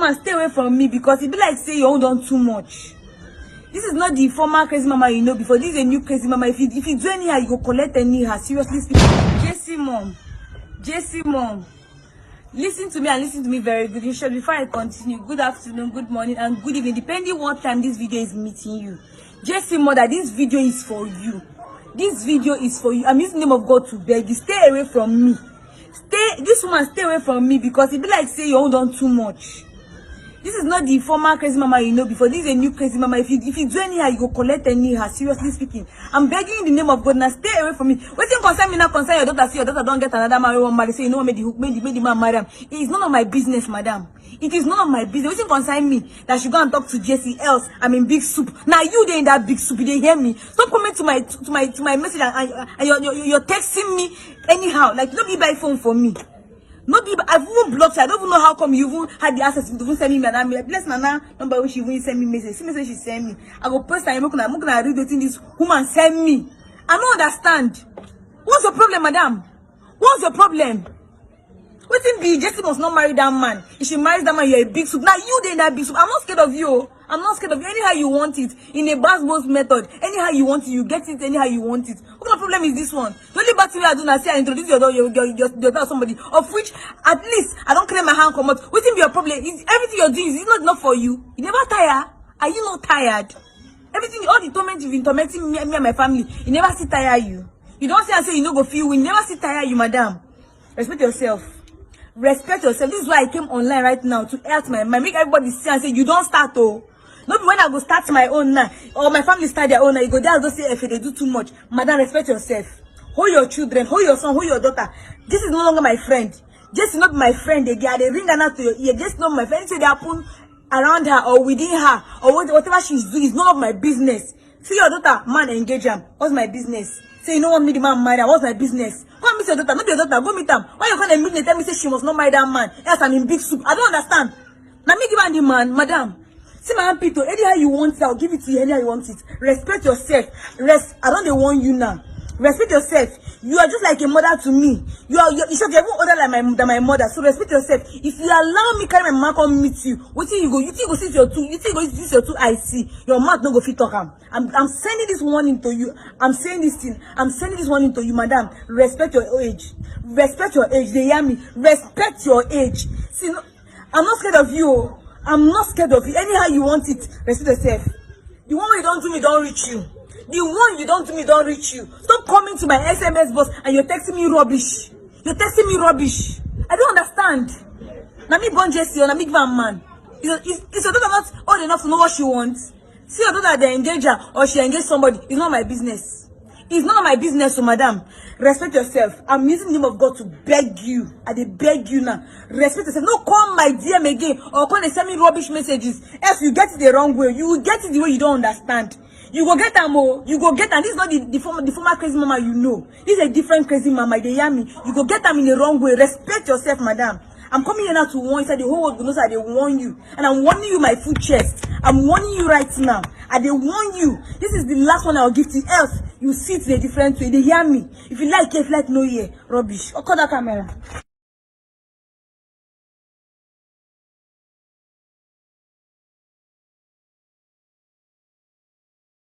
woman stay away from me because it be like say you hold on too much. This is not the former crazy mama you know before. This is a new crazy mama. If you do anyhow, you go collect anyhow. Seriously speaking. Jessy mom. Listen to me and listen to me very good. Before I continue, good afternoon, good morning, and good evening, depending what time this video is meeting you. Jessy mother, this video is for you. This video is for you. I'm using the name of God to beg you. Stay away from me. This woman stay away from me because it be like say you hold on too much. This is not the former crazy mama you know before. This is a new crazy mama. If you do anyhow, you go collect anyhow. Seriously speaking, I'm begging you in the name of God now. Stay away from me. What you concern me now? Concern your daughter. See your daughter don't get another man. One marry. Say you know made the man marry. It is none of my business, madam. It is none of my business. What you concern me that she go and talk to Jessy? Else I'm in big soup. Now you there in that big soup. You dey hear me? Stop coming to my message and you're texting me anyhow. Like don't be by phone for me. Not even, I've even blocked her. I don't even know how come you even had the access to even send me Madam. Bless Nana number which she even send me message. See message she send me. I go post her. I'm gonna read the thing this woman send me. I don't understand. What's your problem, madam? What's your problem? What thing be Jessy must not marry that man. If she marries that man, you're a big soup. Now you there in that big soup. I'm not scared of you. I'm not scared of you. Anyhow you want it. In a bass method. Anyhow you want it, you get it anyhow you want it. What kind of problem is this one? The only bad thing I do now say I introduce your daughter somebody, of which at least I don't claim my hand come out. What thing be your problem? Is everything you're doing is not enough for you? You never tire? Are you not tired? Everything, all the torment you've been tormenting me and my family, you never see tire you. You don't say and say you no go feel we never see tire you, madam. Respect yourself. Respect yourself. This is why I came online right now to help my mind. Make everybody see and say you don't start oh. Not when I go start my own now or my family start their own now. You go there and don't say if they do too much. Madam, respect yourself. Hold your children, hold your son, hold your daughter. This is no longer my friend. Just not my friend again. They ring her to your ear. Just not my friend. So they happen around her or within her or whatever she's doing is none of my business. See your daughter, man, engage her. What's my business? Say you don't want me the man marry. What's my business? Go and meet your daughter, not your daughter. Go meet him. Why you can't immediately tell me say she must not marry that man? Yes, I'm in big soup. I don't understand. Now me give her the man, madam. See my Pito, anyhow you want it, I'll give it to you anyhow you want it. Respect yourself. I don't want you now. Respect yourself. You are just like a mother to me. You should get older than my mother. So respect yourself. If you allow me carry my mama come meet you, what think you go? You think you go sit your two? You think you go sit your two? I see. Your mouth no go fit talk am. I'm sending this warning to you. I'm saying this thing. I'm sending this warning to you, madam. Respect your age. Respect your age. They hear me. Respect your age. See, no, I'm not scared of you. I'm not scared of you. Anyhow you want it, respect yourself. The one you don't do me don't reach you. The one you don't do me don't reach you. Stop coming to my SMS box and you're texting me rubbish. You're texting me rubbish. I don't understand. Now me born Jessy or na me give her man. Is your daughter not old enough to know what she wants? See your daughter they engage her or she engage somebody. It's not my business. It's none of my business, so madam. Respect yourself. I'm using the name of God to beg you. I dey beg you now. Respect yourself. No call my DM again or call and send me rubbish messages. Else you get it the wrong way. You will get it the way you don't understand. You go get them, oh. You go get them. This is not the former crazy mama you know. This is a different crazy mama. They hear me. You go get them in the wrong way. Respect yourself, madam. I'm coming here now to warn you. So the whole world knows I they warn you. And I'm warning you my full chest. I'm warning you right now. I they warn you. This is the last one I'll give to you. Else, you see it in a different way. They hear me. If you like, no, yeah. Rubbish. Oh, call that camera.